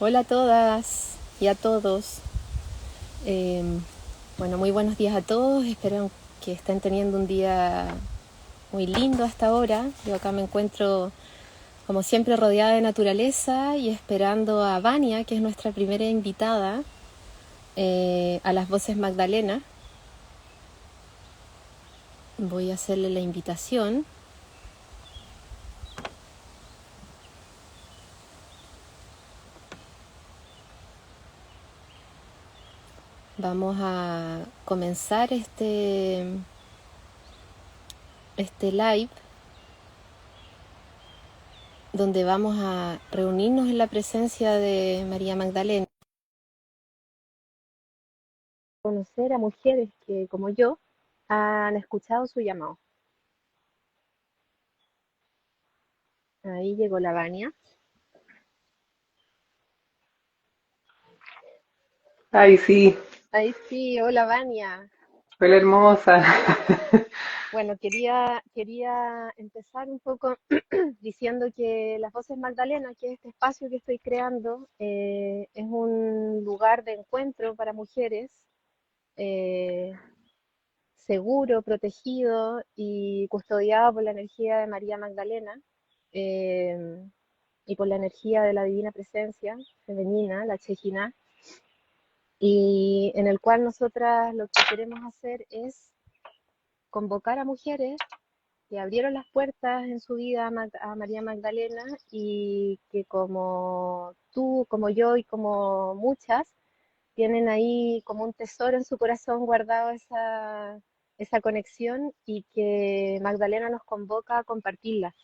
Hola a todas y a todos. Eh, bueno, muy buenos días a todos. Espero que estén teniendo un día muy lindo hasta ahora. Yo acá me encuentro, como siempre, rodeada de naturaleza y esperando a Vania, que es nuestra primera invitada, a las voces Magdalena. Voy a hacerle la invitación. Vamos a comenzar este live donde vamos a reunirnos en la presencia de María Magdalena, conocer a mujeres que, como yo, han escuchado su llamado. Ahí llegó la Vania. Ay, sí, Ahí sí, hola Vania. fue la hermosa. Bueno, quería empezar un poco diciendo que Las Voces Magdalena, que es este espacio que estoy creando, es un lugar de encuentro para mujeres, eh, seguro, protegido y custodiado por la energía de María Magdalena, eh, y por la energía de la divina presencia femenina, la Chejina, y en el cual nosotras lo que queremos hacer es convocar a mujeres que abrieron las puertas en su vida a María Magdalena y que, como tú, como yo y como muchas, tienen ahí como un tesoro en su corazón guardado esa conexión, y que Magdalena nos convoca a compartirla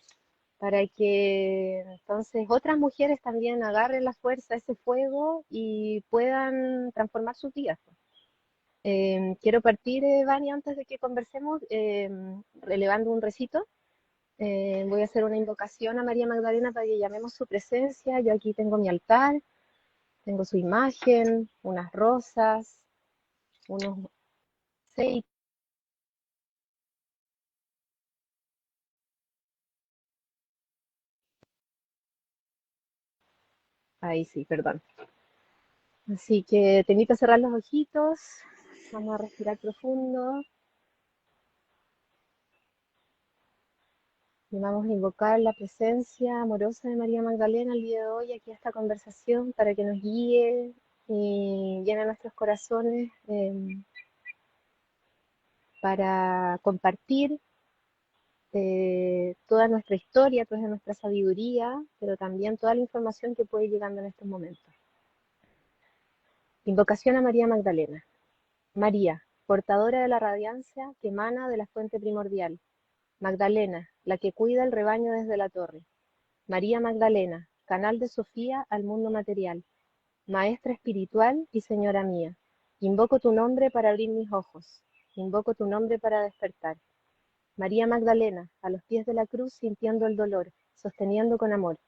para que entonces otras mujeres también agarren la fuerza, ese fuego, y puedan transformar sus vidas. Quiero partir, Vani, antes de que conversemos, relevando un recito. Voy a hacer una invocación a María Magdalena para que llamemos su presencia. Yo aquí tengo mi altar, tengo su imagen, unas rosas, unos aceites. Ahí sí, perdón. Así que te invito a cerrar los ojitos. Vamos a respirar profundo y vamos a invocar la presencia amorosa de María Magdalena el día de hoy aquí a esta conversación para que nos guíe y llene nuestros corazones, para compartir toda nuestra historia, toda nuestra sabiduría, pero también toda la información que puede ir llegando en estos momentos. Invocación a María Magdalena. María, portadora de la radiancia que emana de la fuente primordial. Magdalena, la que cuida el rebaño desde la torre. María Magdalena, canal de Sofía al mundo material. Maestra espiritual y señora mía. Invoco tu nombre para abrir mis ojos. Invoco tu nombre para despertar. María Magdalena, a los pies de la cruz, sintiendo el dolor, sosteniendo con amor.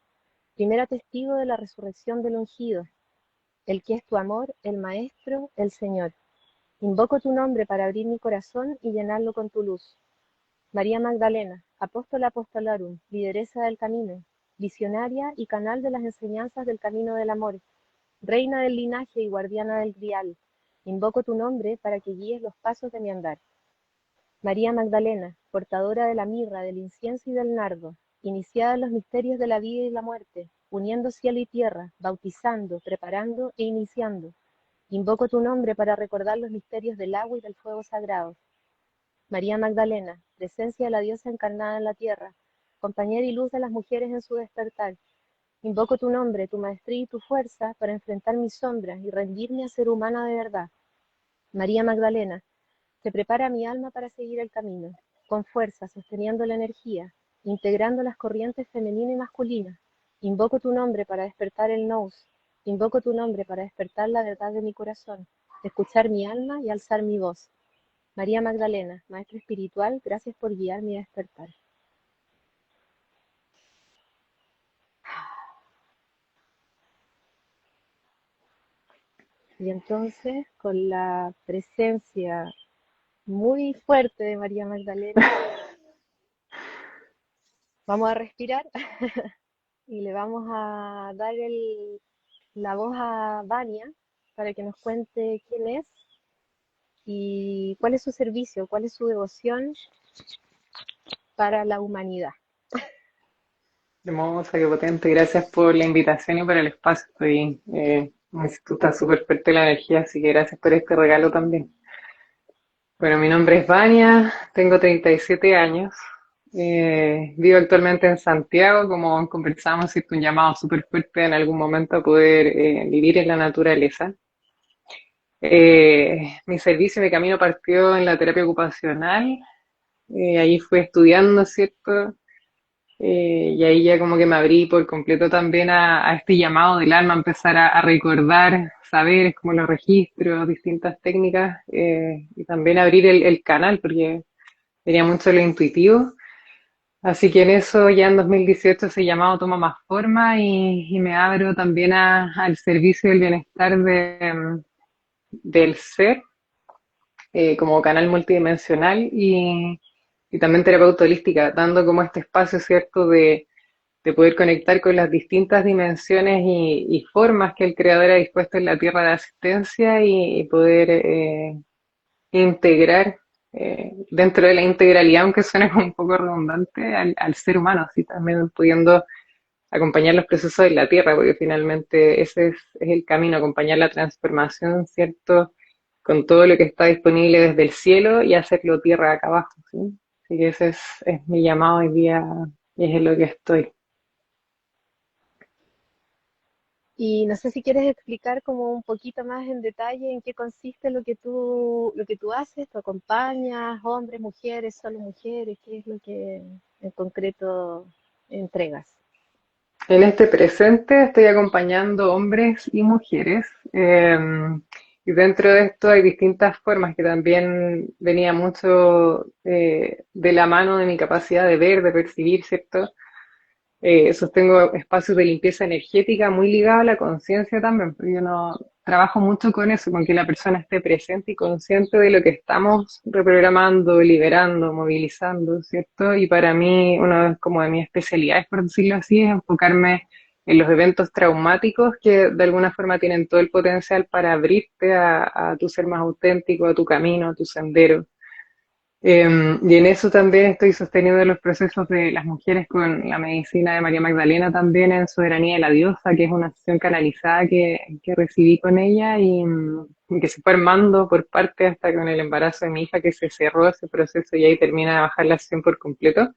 Primera testigo de la resurrección del ungido, el que es tu amor, el Maestro, el Señor. Invoco tu nombre para abrir mi corazón y llenarlo con tu luz. María Magdalena, apóstola apostolarum, lideresa del camino, visionaria y canal de las enseñanzas del camino del amor, reina del linaje y guardiana del grial. Invoco tu nombre para que guíes los pasos de mi andar. María Magdalena, portadora de la mirra, del incienso y del nardo, iniciada en los misterios de la vida y la muerte, uniendo cielo y tierra, bautizando, preparando e iniciando. Invoco tu nombre para recordar los misterios del agua y del fuego sagrado. María Magdalena, presencia de la diosa encarnada en la tierra, compañera y luz de las mujeres en su despertar. Invoco tu nombre, tu maestría y tu fuerza para enfrentar mis sombras y rendirme a ser humana de verdad. María Magdalena, se prepara mi alma para seguir el camino, con fuerza, sosteniendo la energía, integrando las corrientes femenina y masculina. Invoco tu nombre para despertar el nous. Invoco tu nombre para despertar la verdad de mi corazón, escuchar mi alma y alzar mi voz. María Magdalena, Maestra Espiritual, gracias por guiarme a despertar. Y entonces, con la presencia muy fuerte de María Magdalena, vamos a respirar y le vamos a dar la voz a Vania para que nos cuente quién es y cuál es su servicio, cuál es su devoción para la humanidad. Hermosa, qué potente. Gracias por la invitación y por el espacio. Me siento está súper fuerte la energía, así que gracias por este regalo también. Bueno, mi nombre es Vania, tengo 37 años. Vivo actualmente en Santiago, como conversamos, siento un llamado súper fuerte en algún momento a poder vivir en la naturaleza. Mi servicio, mi camino partió en la terapia ocupacional. Ahí fui estudiando, ¿cierto? Y ahí ya como que me abrí por completo también a este llamado del alma, a empezar a recordar saberes como los registros, distintas técnicas, y también abrir el canal, porque tenía mucho lo intuitivo. Así que en eso ya en 2018 ese llamado toma más forma y me abro también al servicio del bienestar del ser, como canal multidimensional y también terapeuta holística, dando como este espacio, ¿cierto?, de poder conectar con las distintas dimensiones y formas que el Creador ha dispuesto en la Tierra de asistencia y poder integrar dentro de la integralidad, aunque suene como un poco redundante, al ser humano, así también pudiendo acompañar los procesos de la Tierra, porque finalmente ese es el camino, acompañar la transformación, ¿cierto? Con todo lo que está disponible desde el cielo y hacerlo tierra acá abajo, ¿sí? Así que ese es mi llamado hoy día y es en lo que estoy. Y no sé si quieres explicar como un poquito más en detalle en qué consiste lo que tú haces, tú acompañas, hombres, mujeres, solo mujeres, qué es lo que en concreto entregas. En este presente estoy acompañando hombres y mujeres, y dentro de esto hay distintas formas que también venía mucho de la mano de mi capacidad de ver, de percibir, ¿cierto? Sostengo espacios de limpieza energética muy ligados a la conciencia también, porque yo no trabajo mucho con eso, con que la persona esté presente y consciente de lo que estamos reprogramando, liberando, movilizando, ¿cierto? Y para mí, una como de mis especialidades, por decirlo así, es enfocarme en los eventos traumáticos que de alguna forma tienen todo el potencial para abrirte a tu ser más auténtico, a tu camino, a tu sendero. Y en eso también estoy sosteniendo los procesos de las mujeres con la medicina de María Magdalena también en Soberanía de la Diosa, que es una sesión canalizada que recibí con ella y que se fue armando por parte hasta con el embarazo de mi hija, que se cerró ese proceso y ahí termina de bajar la sesión por completo.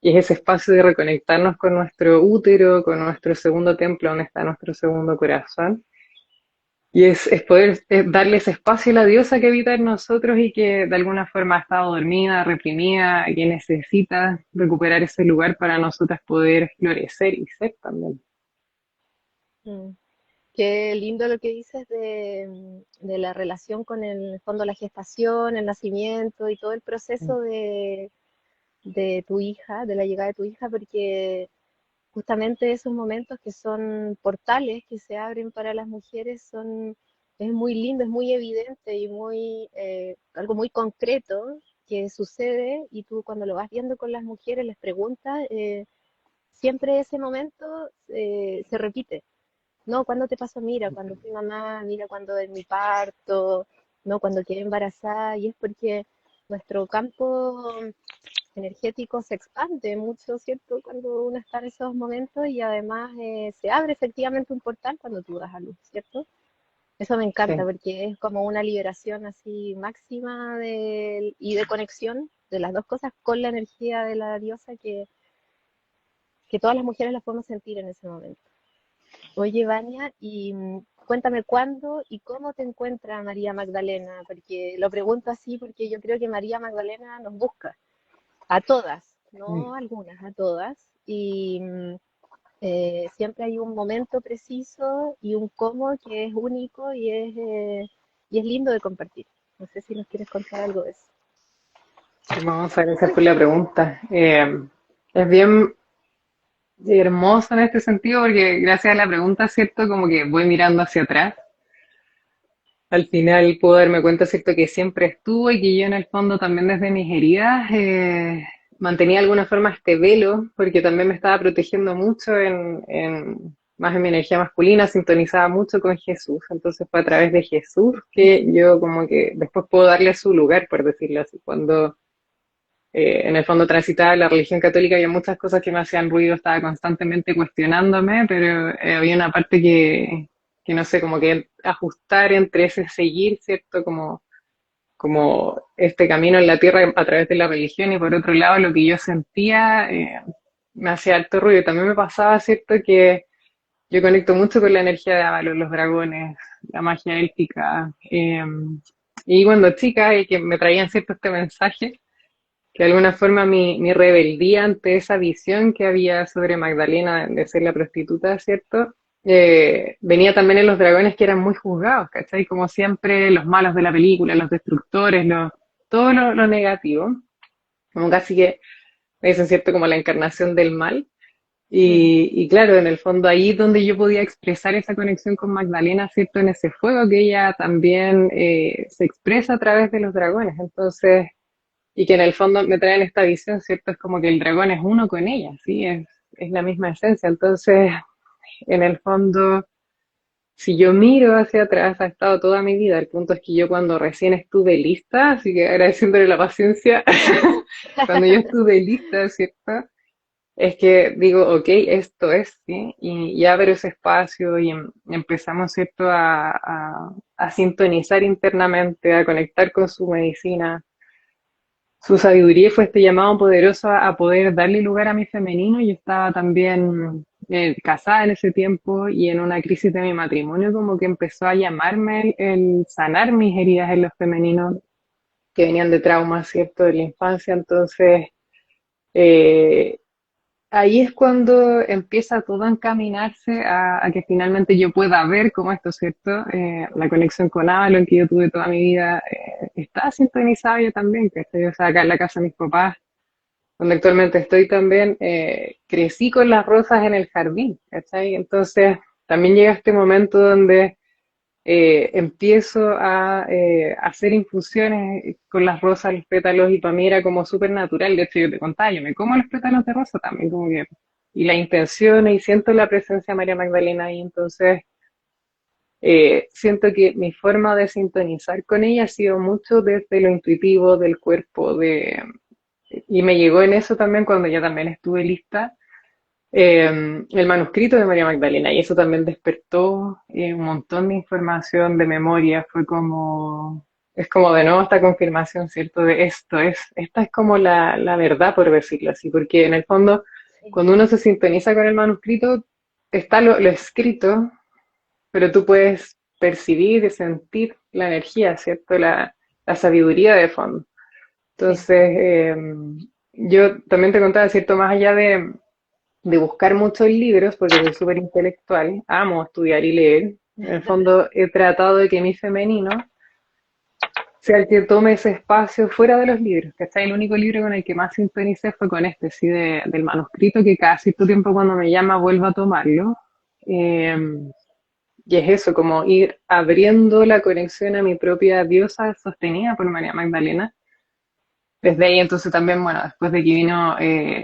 Y es ese espacio de reconectarnos con nuestro útero, con nuestro segundo templo, donde está nuestro segundo corazón. Y es poder darle ese espacio a la diosa que habita en nosotros y que de alguna forma ha estado dormida, reprimida, que necesita recuperar ese lugar para nosotras poder florecer y ser también. Mm. Qué lindo lo que dices de la relación con el fondo la gestación, el nacimiento y todo el proceso de tu hija, de la llegada de tu hija, porque justamente esos momentos que son portales que se abren para las mujeres es muy lindo, es muy evidente y algo muy concreto que sucede y tú cuando lo vas viendo con las mujeres les preguntas, siempre ese momento se repite. No, cuando te pasó, mira, cuando fui mamá, mira, cuando en mi parto, no, cuando quedé embarazada, y es porque nuestro campo energético se expande mucho, ¿cierto? Cuando uno está en esos momentos y además se abre efectivamente un portal cuando tú das a luz, ¿cierto? Eso me encanta Sí. porque es como una liberación así máxima y de conexión de las dos cosas con la energía de la diosa que todas las mujeres las podemos sentir en ese momento. Oye, Vania, y cuéntame cuándo y cómo te encuentra María Magdalena, porque lo pregunto así porque yo creo que María Magdalena nos busca a todas, no a algunas, a todas, y siempre hay un momento preciso y un cómo que es único y es lindo de compartir. No sé si nos quieres contar algo de eso. Hermosa, gracias por la pregunta. Es bien hermoso en este sentido porque gracias a la pregunta, ¿cierto? Como que voy mirando hacia atrás. Al final puedo darme cuenta, ¿cierto?, que siempre estuvo y que yo en el fondo también desde mis heridas mantenía de alguna forma este velo, porque también me estaba protegiendo mucho más en mi energía masculina, sintonizaba mucho con Jesús, entonces fue a través de Jesús que yo como que después puedo darle su lugar, por decirlo así, cuando en el fondo transitaba la religión católica había muchas cosas que me hacían ruido, estaba constantemente cuestionándome, pero había una parte que no sé, como que ajustar entre ese seguir, ¿cierto? Como este camino en la tierra a través de la religión y por otro lado lo que yo sentía me hacía alto ruido. Y también me pasaba, ¿cierto? Que yo conecto mucho con la energía de Ábalos, los dragones, la magia élfica. Y cuando chica, y que me traían, ¿cierto? Este mensaje que de alguna forma mi rebeldía ante esa visión que había sobre Magdalena de ser la prostituta, ¿cierto? Venía también en los dragones que eran muy juzgados, ¿cachai? Como siempre, los malos de la película, los destructores, todo lo negativo, como casi que me dicen, ¿cierto? Como la encarnación del mal. Mm. Y claro, en el fondo ahí es donde yo podía expresar esa conexión con Magdalena, ¿cierto? En ese fuego que ella también se expresa a través de los dragones. Entonces, y que en el fondo me traen esta visión, ¿cierto? Es como que el dragón es uno con ella, ¿sí? Es la misma esencia. Entonces, en el fondo, si yo miro hacia atrás, ha estado toda mi vida. El punto es que yo cuando recién estuve lista, así que agradeciéndole la paciencia, cuando yo estuve lista, ¿cierto? Es que digo, ok, esto es, ¿sí? Y abro ese espacio y empezamos, ¿cierto? A sintonizar internamente, a conectar con su medicina. Su sabiduría fue este llamado poderoso a poder darle lugar a mi femenino. Yo estaba también casada en ese tiempo y en una crisis de mi matrimonio, como que empezó a llamarme el sanar mis heridas en los femeninos que venían de traumas, ¿cierto? De la infancia. Entonces, eh, ahí es cuando empieza todo a encaminarse a que finalmente yo pueda ver cómo esto, ¿cierto? La conexión con Avalon que yo tuve toda mi vida está sintonizada yo también, que estoy, o sea, acá en la casa de mis papás, donde actualmente estoy también, crecí con las rosas en el jardín, ¿cachai? Entonces también llega este momento donde empiezo a hacer infusiones con las rosas, los pétalos, y para mí era como súper natural. De hecho, yo te contaba, yo me como los pétalos de rosa también, como que, y la intención, y siento la presencia de María Magdalena ahí, entonces siento que mi forma de sintonizar con ella ha sido mucho desde lo intuitivo del cuerpo, y me llegó en eso también cuando ya también estuve lista el manuscrito de María Magdalena, y eso también despertó un montón de información, de memoria. Fue como, es como de nuevo esta confirmación, ¿cierto? De esta es como la verdad, por decirlo así, porque en el fondo, Sí, cuando uno se sintoniza con el manuscrito, está lo escrito, pero tú puedes percibir y sentir la energía, ¿cierto? La sabiduría de fondo. sí. Entonces, yo también te contaba, ¿cierto? Más allá de buscar muchos libros, porque soy súper intelectual, amo estudiar y leer. En el fondo he tratado de que mi femenino sea el que tome ese espacio fuera de los libros, ¿cachai? El único libro con el que más sintonicé fue con este, sí, del manuscrito, que cada cierto tiempo cuando me llama vuelvo a tomarlo. Eh, y es eso, como ir abriendo la conexión a mi propia diosa sostenida por María Magdalena. Desde ahí entonces también, bueno, después de que vino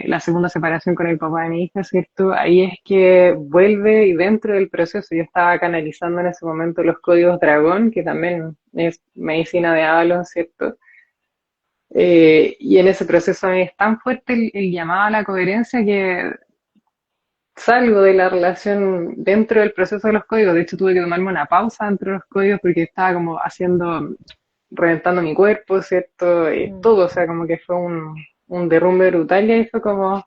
la segunda separación con el papá de mi hija, ¿cierto? Ahí es que vuelve, y dentro del proceso yo estaba canalizando en ese momento los códigos dragón, que también es medicina de Avalon, ¿cierto? Y en ese proceso es tan fuerte el llamado a la coherencia que salgo de la relación dentro del proceso de los códigos. De hecho, tuve que tomarme una pausa dentro de los códigos porque estaba como reventando mi cuerpo, ¿cierto? Mm. Todo, o sea, como que fue un derrumbe brutal, y ahí fue como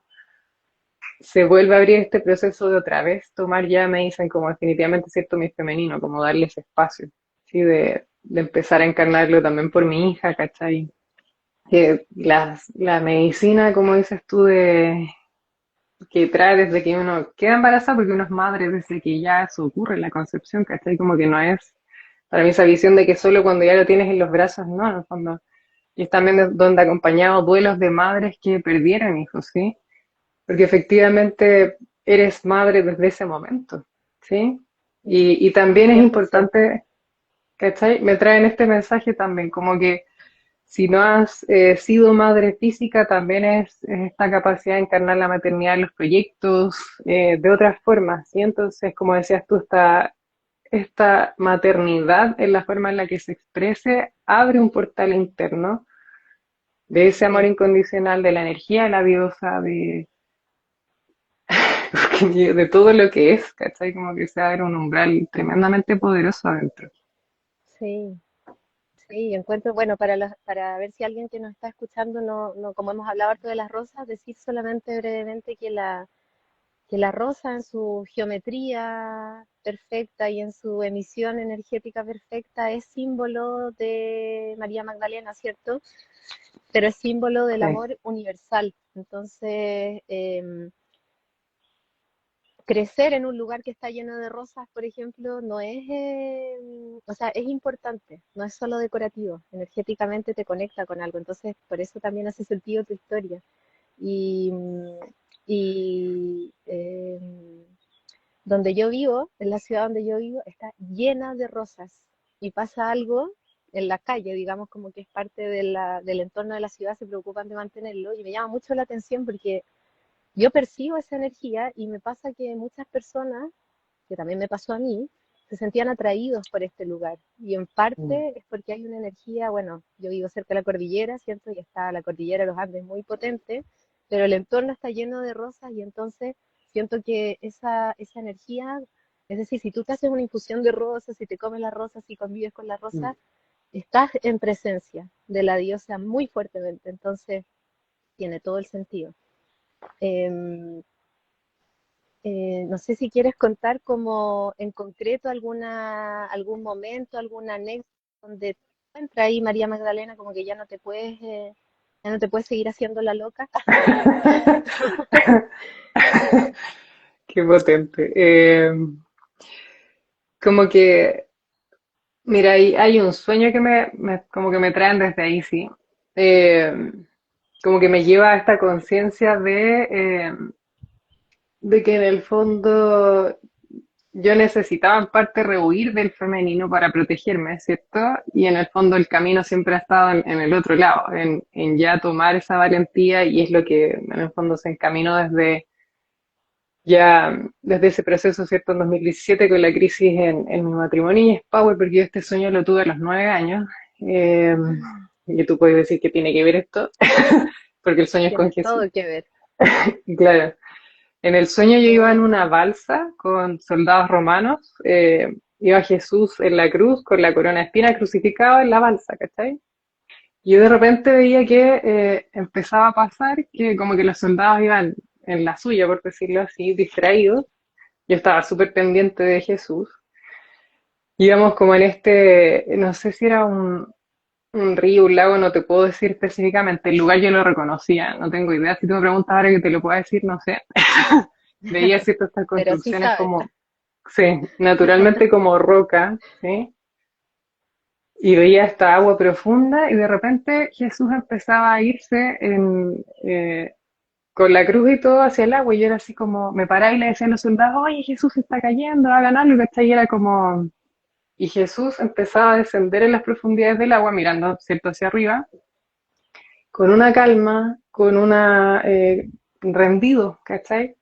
se vuelve a abrir este proceso de otra vez tomar, ya me dicen como definitivamente, ¿cierto? Mi femenino, como darle ese espacio, ¿sí? De empezar a encarnarlo también por mi hija, ¿cachai? Que la medicina, como dices tú, que trae desde que uno queda embarazada, porque uno es madre desde que ya eso ocurre, la concepción, ¿cachai? Como que no es, para mí esa visión de que solo cuando ya lo tienes en los brazos, no, en el fondo. Y es también donde acompañado duelos de madres que perdieron hijos, ¿sí? Porque efectivamente eres madre desde ese momento, ¿sí? Y también es Cien por ciento. importante, ¿cachai? Me traen este mensaje también, como que si no has sido madre física, también es esta capacidad de encarnar la maternidad en los proyectos de otras formas, ¿sí? Entonces, como decías tú, esta maternidad en la forma en la que se exprese abre un portal interno de ese amor Sí, incondicional, de la energía de la diosa, de todo lo que es, ¿cachai? Como que se abre un umbral tremendamente poderoso adentro. sí. Sí, encuentro, bueno, para ver si alguien que nos está escuchando, como hemos hablado harto de las rosas, decir solamente brevemente que la rosa en su geometría perfecta y en su emisión energética perfecta es símbolo de María Magdalena, ¿cierto? Pero es símbolo del Sí. amor universal. Entonces, crecer en un lugar que está lleno de rosas, por ejemplo, no es, o sea, es importante, no es solo decorativo, energéticamente te conecta con algo, entonces por eso también hace sentido tu historia. Y, y donde yo vivo, en la ciudad donde yo vivo, está llena de rosas y pasa algo en la calle, digamos como que es parte de del entorno de la ciudad, se preocupan de mantenerlo y me llama mucho la atención porque yo percibo esa energía y me pasa que muchas personas, que también me pasó a mí, se sentían atraídos por este lugar. Y en Mm. parte es porque hay una energía, bueno, yo vivo cerca de la cordillera, ¿cierto? Y está la cordillera de los Andes muy potente, pero el entorno está lleno de rosas y entonces siento que esa energía, es decir, si tú te haces una infusión de rosas, si te comes las rosas, si convives con las Mm. rosas, estás en presencia de la diosa muy fuertemente, entonces tiene todo el sentido. Eh, no sé si quieres contar como en concreto algún momento, alguna anécdota donde entra ahí María Magdalena como que ya no te puedes seguir haciendo la loca. Qué potente. Como que, mira, hay un sueño que como que me traen desde ahí, sí. Eh, Como que me lleva a esta conciencia de que en el fondo yo necesitaba en parte rehuir del femenino para protegerme, ¿cierto? Y en el fondo el camino siempre ha estado en el otro lado, en ya tomar esa valentía y es lo que en el fondo se encaminó desde ese proceso, ¿cierto? En 2017 con la crisis en mi matrimonio y es power porque yo este sueño lo tuve a los 9 años. Eh, y tú puedes decir que tiene que ver esto, porque el sueño es con Tiene Jesús. todo que ver. Y claro, en el sueño yo iba en Oh, una balsa con soldados romanos, iba Jesús en la cruz con la corona de espinas crucificado en la balsa, ¿cachai? Y yo de repente veía que empezaba a pasar que como que los soldados iban en la suya, por decirlo así, distraídos. Yo estaba súper pendiente de Jesús. Íbamos como en no sé si era un río, un lago, no te puedo decir específicamente. El lugar yo lo reconocía, no tengo idea. Si tú me preguntas ahora que te lo pueda decir, no sé. Veía ciertas estas pero sí construcciones sabes. como, sí, naturalmente como roca, ¿sí? Y veía esta agua profunda y de repente Jesús empezaba a irse con la cruz y todo hacia el agua y yo era así como, me paraba y le decía a los soldados, oye, Jesús se está cayendo, hagan algo, ¿cachai? Y era como, y Jesús empezaba a descender en las profundidades del agua, mirando, ¿cierto?, hacia arriba, con una calma, con una rendido, ¿cachai?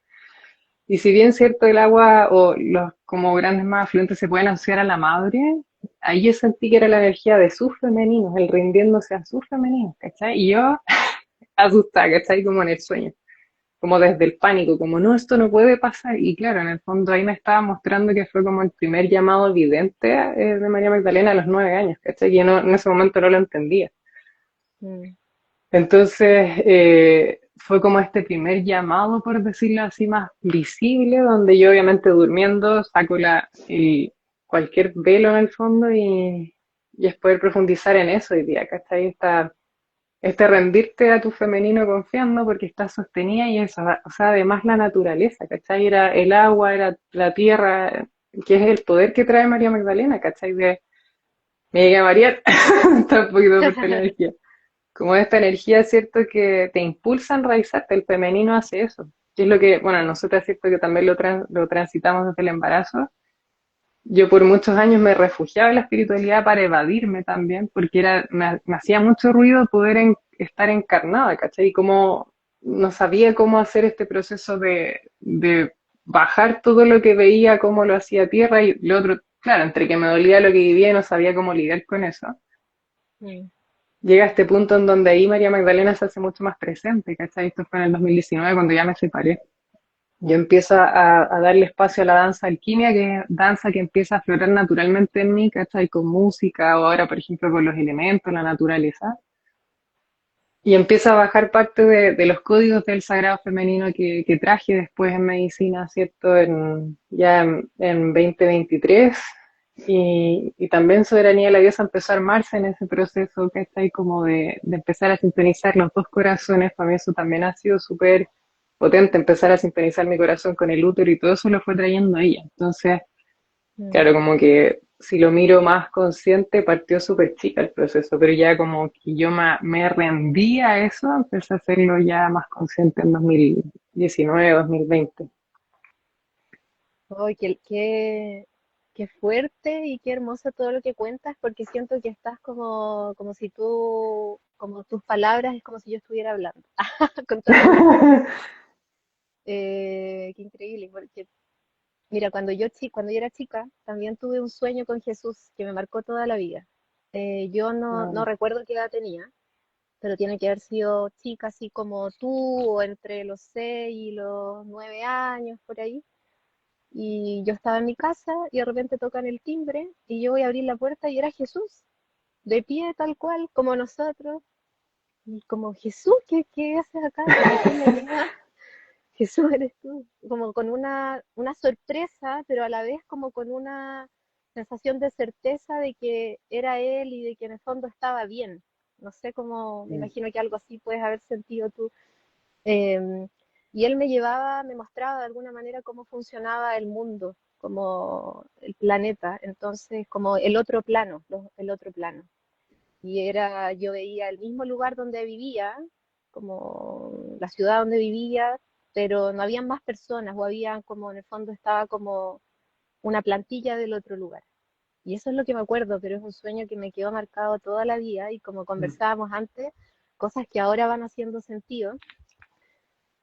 Y si bien cierto el agua o los como grandes más afluentes se pueden asociar a la madre, ahí yo sentí que era la energía de sus femeninos, el rindiéndose a sus femeninos, ¿cachai? Y yo asustada, ¿cachai? Como en el sueño, como desde el pánico, como no, esto no puede pasar. Y claro, en el fondo ahí me estaba mostrando que fue como el primer llamado evidente de María Magdalena a los 9 años, ¿cachai? Y yo no, en ese momento no lo entendía. Mm, Entonces, fue como este primer llamado, por decirlo así, más visible, donde yo obviamente durmiendo saco cualquier velo en el fondo y es poder profundizar en eso hoy día, ¿cachai? Este rendirte a tu femenino confiando porque estás sostenida y eso, o sea, además la naturaleza, ¿cachai? Era el agua, era la tierra, que es el poder que trae María Magdalena, ¿cachai? Me llegué a marear, está un poquito fuerte la energía. Como esta energía, ¿cierto? Que te impulsa a enraizarte, el femenino hace eso. Que es lo que, bueno, nosotros es cierto que también lo transitamos desde el embarazo, yo por muchos años me refugiaba en la espiritualidad para evadirme también, porque me hacía mucho ruido poder estar encarnada, ¿cachai? Y como no sabía cómo hacer este proceso de bajar todo lo que veía, cómo lo hacía tierra y lo otro, claro, entre que me dolía lo que vivía y no sabía cómo lidiar con eso. Mm. Llega a este punto en donde ahí María Magdalena se hace mucho más presente, ¿cachai? Esto fue en el 2019 cuando ya me separé. Yo empiezo a darle espacio a la danza alquimia, que es danza que empieza a florar naturalmente en mí, ¿cachai? Con música o ahora, por ejemplo, con los elementos, la naturaleza. Y empieza a bajar parte de los códigos del sagrado femenino que traje después en medicina, ¿cierto? Ya en 2023. Y también Soberanía de la Diosa empezó a armarse en ese proceso, ¿cachai? Como de empezar a sintonizar los dos corazones. Para mí eso también ha sido súper potente, empezar a sintonizar mi corazón con el útero y todo eso lo fue trayendo ella. Entonces, Mm. claro, como que si lo miro más consciente, partió súper chica el proceso, pero ya como que yo me rendí a eso, empecé a hacerlo ya más consciente en 2019, 2020. Ay, qué fuerte y qué hermoso todo lo que cuentas, porque siento que estás como si tú, como tus palabras es como si yo estuviera hablando, con toda la honestidad. Qué increíble, porque mira, cuando yo era chica, también tuve un sueño con Jesús que me marcó toda la vida. Yo no recuerdo qué edad tenía, pero tiene que haber sido chica, así como tú, o entre los 6 y los 9 años, por ahí. Y yo estaba en mi casa y de repente tocan el timbre y yo voy a abrir la puerta y era Jesús, de pie tal cual, como nosotros. Y como, Jesús, ¿qué haces acá? Y Jesús me mira, Jesús eres tú, como con una sorpresa, pero a la vez como con una sensación de certeza de que era Él y de que en el fondo estaba bien. No sé cómo, me imagino que algo así puedes haber sentido tú. Em, y él me llevaba, me mostraba de alguna manera cómo funcionaba el mundo, como el planeta, entonces como el otro plano, el otro plano. Y era, yo veía el mismo lugar donde vivía, como la ciudad donde vivía, pero no habían más personas, o había como en el fondo estaba como una plantilla del otro lugar. Y eso es lo que me acuerdo, pero es un sueño que me quedó marcado toda la vida y como conversábamos antes, cosas que ahora van haciendo sentido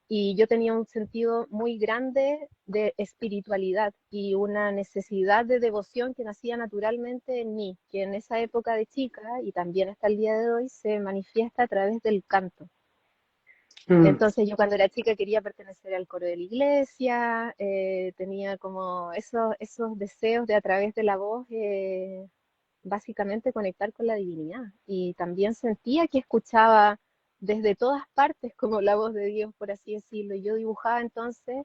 y yo tenía un sentido muy grande de espiritualidad y una necesidad de devoción que nacía naturalmente en mí, que en esa época de chica y también hasta el día de hoy se manifiesta a través del canto. Mm. Entonces yo cuando era chica quería pertenecer al coro de la iglesia, tenía como esos deseos de a través de la voz básicamente conectar con la divinidad. Y también sentía que escuchaba desde todas partes como la voz de Dios, por así decirlo. Y yo dibujaba entonces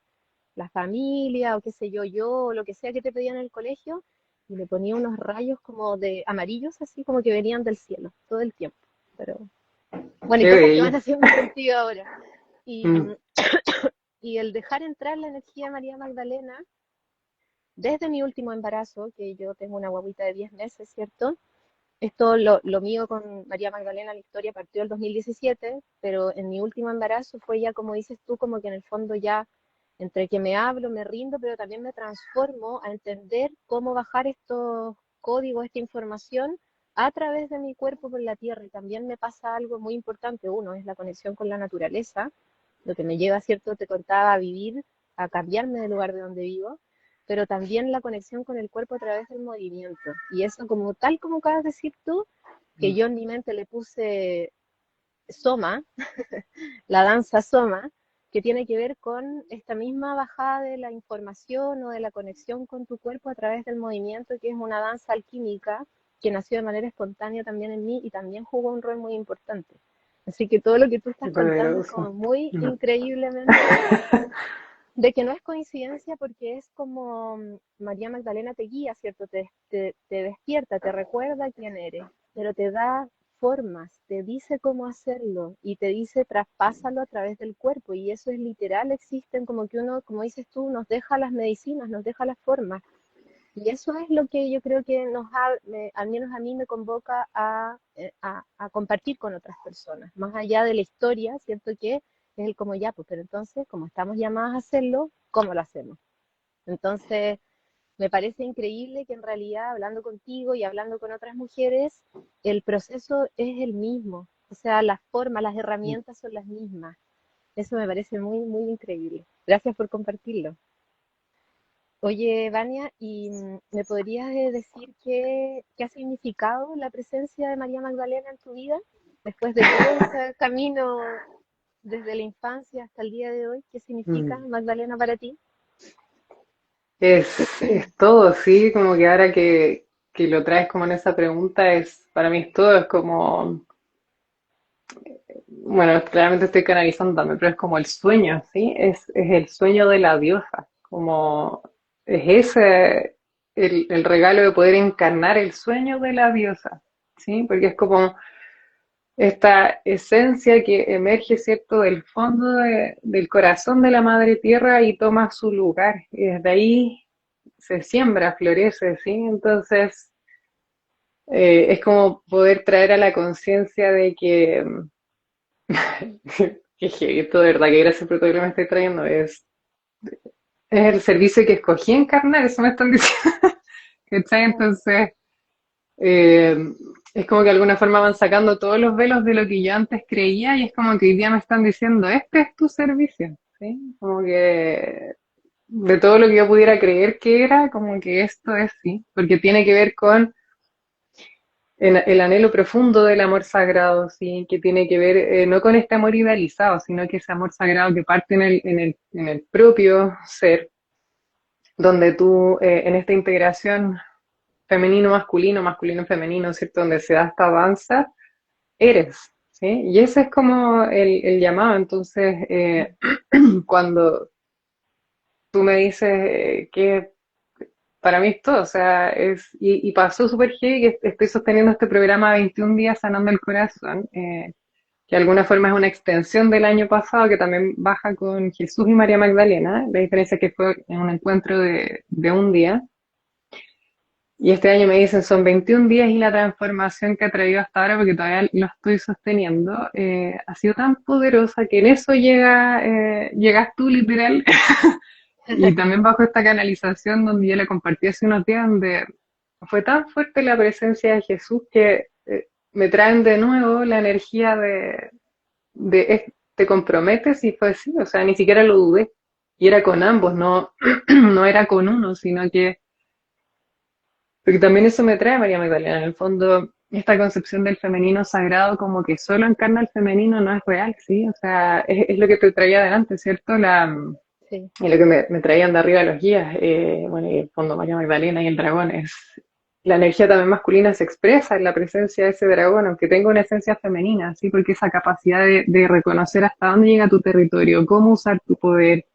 la familia o qué sé yo, o lo que sea que te pedían en el colegio, y le ponía unos rayos como de amarillos, así como que venían del cielo todo el tiempo. Pero bueno, y Qué cosas que van bello. haciendo sentido ahora. Y, Mm. y el dejar entrar la energía de María Magdalena, desde mi último embarazo, que yo tengo una guaguita de 10 meses, ¿cierto? Esto, lo mío con María Magdalena, la historia partió el 2017, pero en mi último embarazo fue ya, como dices tú, como que en el fondo ya, entre que me hablo, me rindo, pero también me transformo a entender cómo bajar estos códigos, esta información a través de mi cuerpo por la tierra. Y también me pasa algo muy importante. Uno es la conexión con la naturaleza, lo que me lleva, cierto, te contaba, a vivir, a cambiarme del lugar de donde vivo, pero también la conexión con el cuerpo a través del movimiento. Y eso, como tal como acabas de decir tú, que yo en mi mente le puse Soma, la danza Soma, que tiene que ver con esta misma bajada de la información o de la conexión con tu cuerpo a través del movimiento, que es una danza alquímica que nació de manera espontánea también en mí y también jugó un rol muy importante. Así que todo lo que tú Qué estás contando es como poderoso. muy Mm. increíblemente de que no es coincidencia porque es como María Magdalena te guía, ¿cierto? Te despierta, te recuerda quién eres, pero te da formas, te dice cómo hacerlo y te dice traspásalo a través del cuerpo y eso es literal, existen como que uno, como dices tú, nos deja las medicinas, nos deja las formas y eso es lo que yo creo que al menos a mí me convoca a compartir con otras personas, más allá de la historia, ¿cierto? Que es el como ya, pues, pero entonces, como estamos llamadas a hacerlo, ¿cómo lo hacemos? Entonces, me parece increíble que en realidad hablando contigo y hablando con otras mujeres, el proceso es el mismo. O sea, las formas, las herramientas son las mismas. Eso me parece muy, muy increíble. Gracias por compartirlo. Oye, Vania, ¿y me podrías decir qué ha significado la presencia de María Magdalena en tu vida? Después de todo ese camino desde la infancia hasta el día de hoy, ¿qué significa Mm. Magdalena para ti? Es todo, sí, como que ahora que lo traes como en esa pregunta, para mí es todo, es como, bueno, claramente estoy canalizando también, pero es como el sueño, ¿sí? Es el sueño de la diosa, como es ese el regalo de poder encarnar el sueño de la diosa, ¿sí? Porque es como esta esencia que emerge, ¿cierto?, del fondo del corazón de la madre tierra y toma su lugar, y desde ahí se siembra, florece, ¿sí? Entonces, es como poder traer a la conciencia de que que heavy, esto de verdad, que gracias por todo lo que me estoy trayendo. Es el servicio que escogí encarnar, eso me están diciendo. ¿Cachai? Entonces, eh, es como que de alguna forma van sacando todos los velos de lo que yo antes creía y es como que hoy día me están diciendo, este es tu servicio, ¿sí? Como que de todo lo que yo pudiera creer que era, como que esto es sí, porque tiene que ver con el anhelo profundo del amor sagrado, ¿sí? Que tiene que ver no con este amor idealizado, sino que ese amor sagrado que parte en el propio ser, donde tú, en esta integración femenino-masculino, masculino-femenino, ¿cierto? Donde se da esta danza, eres, ¿sí? Y ese es como el llamado. Entonces, cuando tú me dices que para mí es todo, o sea, y pasó súper heavy que estoy sosteniendo este programa 21 días sanando el corazón, que de alguna forma es una extensión del año pasado que también baja con Jesús y María Magdalena, la diferencia es que fue en un encuentro de un día, y este año me dicen son 21 días y la transformación que ha traído hasta ahora, porque todavía lo estoy sosteniendo, ha sido tan poderosa que en eso llegas tú literal. Y también bajo esta canalización donde yo le compartí hace unos días, donde fue tan fuerte la presencia de Jesús que me traen de nuevo la energía te comprometes y fue así, o sea, ni siquiera lo dudé. Y era con ambos, no, no era con uno, sino que, porque también eso me trae María Magdalena, en el fondo, esta concepción del femenino sagrado como que solo encarna el femenino no es real, ¿sí? O sea, es lo que te traía adelante, ¿cierto? Sí. Y lo que me traían de arriba los guías, bueno, y el fondo María Magdalena y el dragón, la energía también masculina se expresa en la presencia de ese dragón, aunque tenga una esencia femenina, ¿sí? Porque esa capacidad de reconocer hasta dónde llega tu territorio, cómo usar tu poder,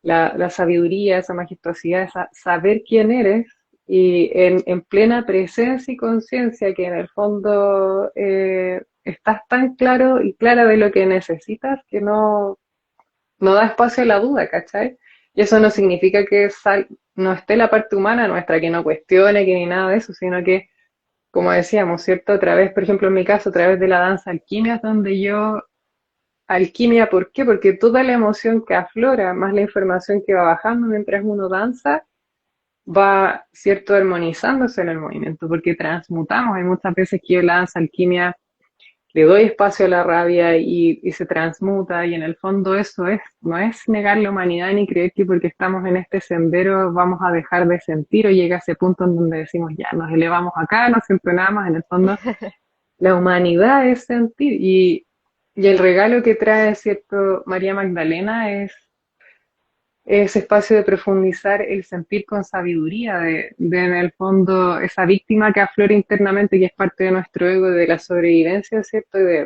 la sabiduría, esa majestuosidad, saber quién eres, y en plena presencia y conciencia que en el fondo estás tan claro y clara de lo que necesitas que no da espacio a la duda, ¿cachai? Y eso no significa que no esté la parte humana nuestra, que no cuestione, que ni nada de eso, sino que, como decíamos, ¿cierto? A través, por ejemplo, en mi caso, a través de la danza alquimia, es donde yo, alquimia, ¿por qué? Porque toda la emoción que aflora, más la información que va bajando mientras uno danza, va, ¿cierto?, armonizándose en el movimiento, porque transmutamos. Hay muchas veces que yo la danza alquimia le doy espacio a la rabia y se transmuta y en el fondo eso no es negar la humanidad ni creer que porque estamos en este sendero vamos a dejar de sentir o llega a ese punto en donde decimos ya nos elevamos acá, no siento nada más, en el fondo la humanidad es sentir y el regalo que trae, cierto, María Magdalena es ese espacio de profundizar el sentir con sabiduría, de en el fondo esa víctima que aflora internamente, que es parte de nuestro ego, de la sobrevivencia, ¿cierto? Y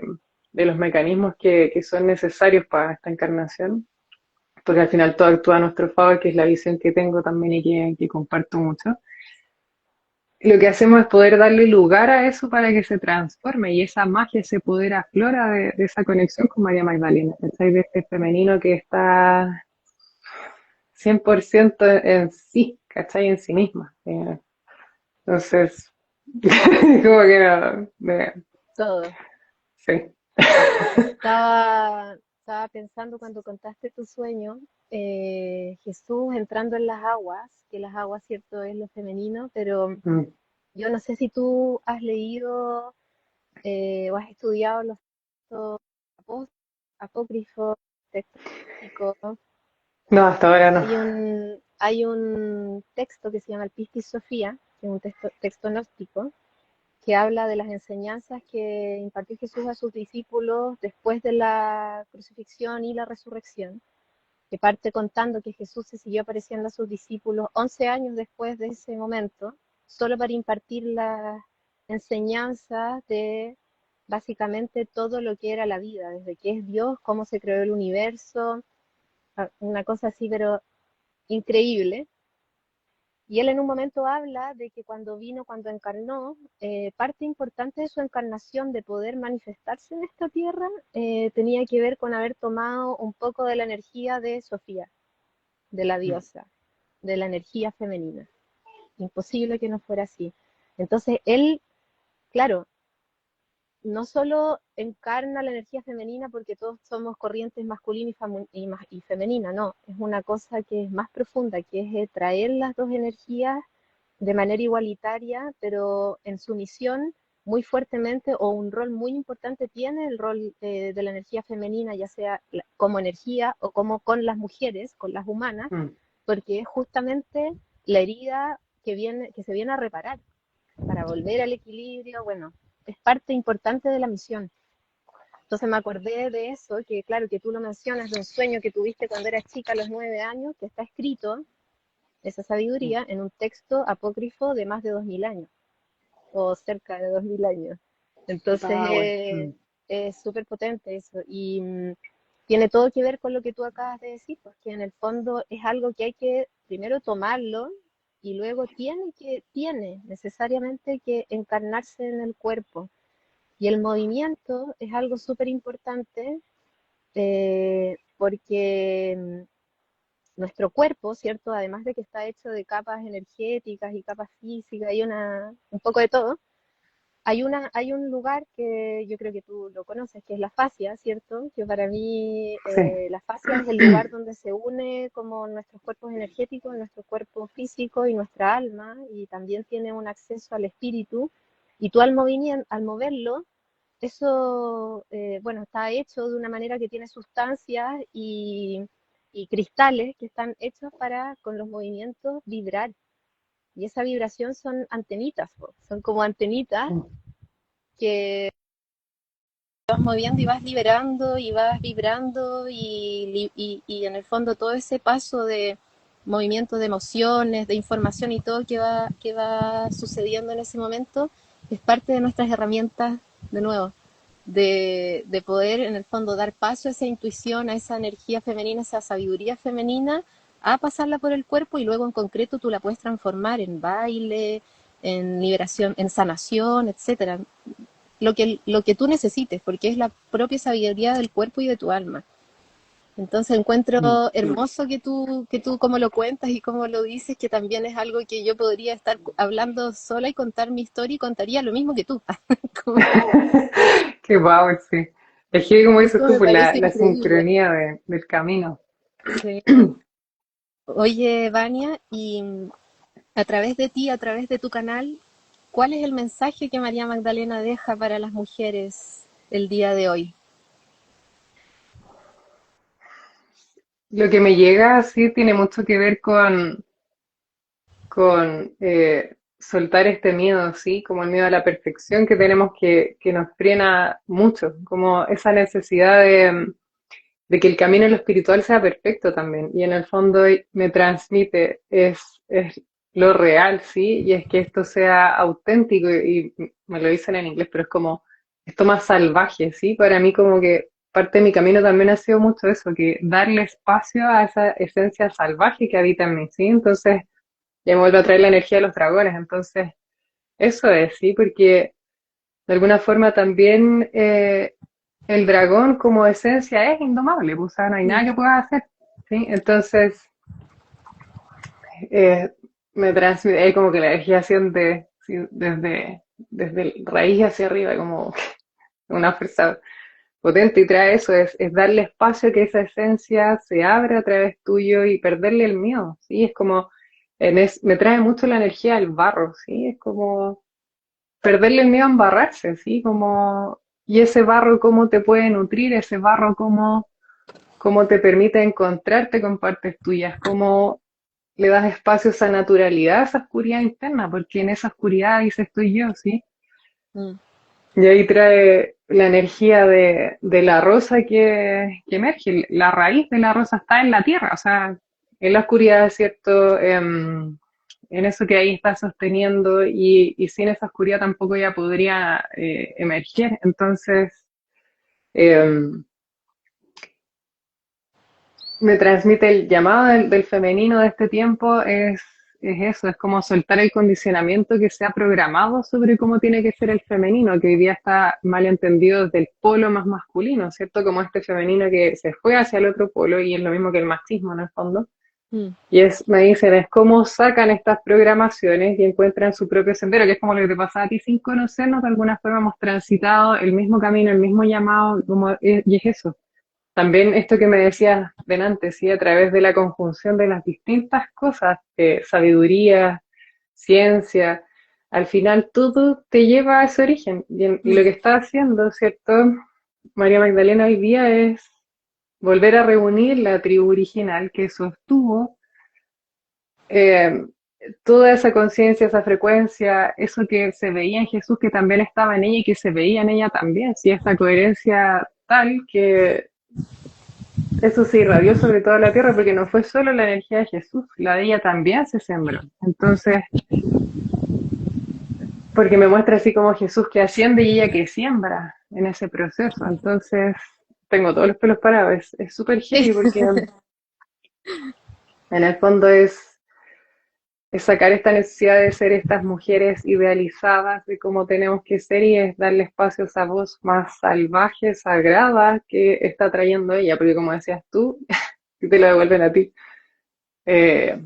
de los mecanismos que son necesarios para esta encarnación, porque al final todo actúa a nuestro favor, que es la visión que tengo también y que comparto mucho. Lo que hacemos es poder darle lugar a eso para que se transforme y esa magia, ese poder aflora de esa conexión con María Magdalena, ¿cachai? De este femenino que está 100% en sí, ¿cachai? En sí misma. Entonces, como que no, Todo. sí. Estaba pensando cuando contaste tu sueño, Jesús entrando en las aguas, que las aguas, cierto, es lo femenino, pero Mm. yo no sé si tú has leído o has estudiado los textos apócrifos, textos místicos. No, hasta ahora no. Hay un texto que se llama el Pistis Sofía, que es un texto gnóstico, que habla de las enseñanzas que impartió Jesús a sus discípulos después de la crucifixión y la resurrección, que parte contando que Jesús se siguió apareciendo a sus discípulos 11 años después de ese momento, solo para impartir las enseñanzas de básicamente todo lo que era la vida, desde qué es Dios, cómo se creó el universo, una cosa así, pero increíble. Y él en un momento habla de que cuando vino, cuando encarnó, parte importante de su encarnación, de poder manifestarse en esta tierra, tenía que ver con haber tomado un poco de la energía de Sofía, de la diosa, de la energía femenina. Imposible que no fuera así. Entonces él, claro, no solo encarna la energía femenina porque todos somos corrientes masculina y femenina, no, es una cosa que es más profunda, que es traer las dos energías de manera igualitaria, pero en su misión muy fuertemente o un rol muy importante tiene el rol de la energía femenina, ya sea como energía o como con las mujeres, con las humanas, Mm. porque es justamente la herida que se viene a reparar para volver al equilibrio. Bueno, es parte importante de la misión. Entonces me acordé de eso, que claro, que tú lo mencionas, de un sueño que tuviste cuando eras chica a los 9 años, que está escrito, esa Mm. sabiduría, en un texto apócrifo de más de 2000 años, o cerca de 2000 años. Entonces Power. Mm. es súper potente eso, y tiene todo que ver con lo que tú acabas de decir, pues que en el fondo es algo que hay que primero tomarlo, y luego tiene necesariamente que encarnarse en el cuerpo. Y el movimiento es algo súper importante, porque nuestro cuerpo, ¿cierto? Además de que está hecho de capas energéticas y capas físicas y un poco de todo, hay un lugar que yo creo que tú lo conoces, que es la fascia, ¿cierto? Que para mí Sí. la fascia es el lugar donde se une como nuestros cuerpos energéticos, nuestro cuerpo físico y nuestra alma, y también tiene un acceso al espíritu. Y tú al moverlo, eso, bueno, está hecho de una manera que tiene sustancias y cristales que están hechos para, con los movimientos, vibrar. Y esa vibración son antenitas, po. Son como antenitas Mm. que vas moviendo y vas liberando y vas vibrando, y en el fondo todo ese paso de movimiento de emociones, de información y todo que va sucediendo en ese momento es parte de nuestras herramientas, de nuevo, de poder en el fondo dar paso a esa intuición, a esa energía femenina, a esa sabiduría femenina, a pasarla por el cuerpo, y luego en concreto tú la puedes transformar en baile, en liberación, en sanación, etcétera, lo que tú necesites, porque es la propia sabiduría del cuerpo y de tu alma. Entonces Mm. encuentro hermoso que tú como lo cuentas y como lo dices, que también es algo que yo podría estar hablando sola y contar mi historia y contaría lo mismo que tú. Como- Qué power, sí. Es que, como dices Eso tú, me pues parece la increíble. sincronía del camino. Sí. Oye, Vania, y a través de ti, a través de tu canal, ¿cuál es el mensaje que María Magdalena deja para las mujeres el día de hoy? Lo que me llega, sí, tiene mucho que ver con soltar este miedo, ¿sí? Como el miedo a la perfección que tenemos que nos frena mucho, como esa necesidad de que el camino en lo espiritual sea perfecto también. Y en el fondo me transmite, es lo real, ¿sí? Y es que esto sea auténtico, y me lo dicen en inglés, pero es como esto más salvaje, ¿sí? Para mí como que parte de mi camino también ha sido mucho eso, que darle espacio a esa esencia salvaje que habita en mí, ¿sí? Entonces ya me vuelve a traer la energía de los dragones. Entonces, eso es, sí, porque de alguna forma también el dragón como esencia es indomable, pues, o sea, no hay nada que pueda hacer, ¿sí? Entonces, eh, me transmite como que la energía siente, sí, desde el raíz hacia arriba, como una fuerza potente y trae eso, es darle espacio a que esa esencia se abra a través tuyo y perderle el miedo, ¿sí? Es como, me trae mucho la energía del barro, ¿sí? Es como perderle el miedo a embarrarse, ¿sí? Como, y ese barro cómo te puede nutrir, ese barro cómo te permite encontrarte con partes tuyas, cómo le das espacio a esa naturalidad, a esa oscuridad interna, porque en esa oscuridad dice estoy yo, ¿sí? Mm. Y ahí trae la energía de la rosa que emerge. La raíz de la rosa está en la tierra, o sea, en la oscuridad, ¿cierto? En eso que ahí está sosteniendo y sin esa oscuridad tampoco ya podría emerger. Entonces, em, me transmite el llamado del femenino de este tiempo es eso, es como soltar el condicionamiento que se ha programado sobre cómo tiene que ser el femenino, que hoy día está mal entendido desde el polo más masculino, ¿cierto? Como este femenino que se fue hacia el otro polo y es lo mismo que el machismo en el fondo. Mm. Y me dicen, es cómo sacan estas programaciones y encuentran su propio sendero, que es como lo que te pasaba a ti sin conocernos, de alguna forma hemos transitado el mismo camino, el mismo llamado, y es eso también esto que me decías delante, ¿sí? A través de la conjunción de las distintas cosas, sabiduría, ciencia, al final todo te lleva a ese origen. Y lo que está haciendo, ¿cierto? María Magdalena hoy día es volver a reunir la tribu original que sostuvo eh, toda esa conciencia, esa frecuencia, eso que se veía en Jesús, que también estaba en ella y que se veía en ella también, ¿sí? Esta coherencia tal que eso se irradió sobre toda la tierra porque no fue solo la energía de Jesús, la de ella también se sembró. Entonces, porque me muestra así como Jesús que asciende y ella que siembra en ese proceso. Entonces, tengo todos los pelos parados. Es súper heavy porque en el fondo es sacar esta necesidad de ser estas mujeres idealizadas de cómo tenemos que ser y es darle espacio a esa voz más salvaje, sagrada que está trayendo ella, porque como decías tú, te lo devuelven a ti. Eh,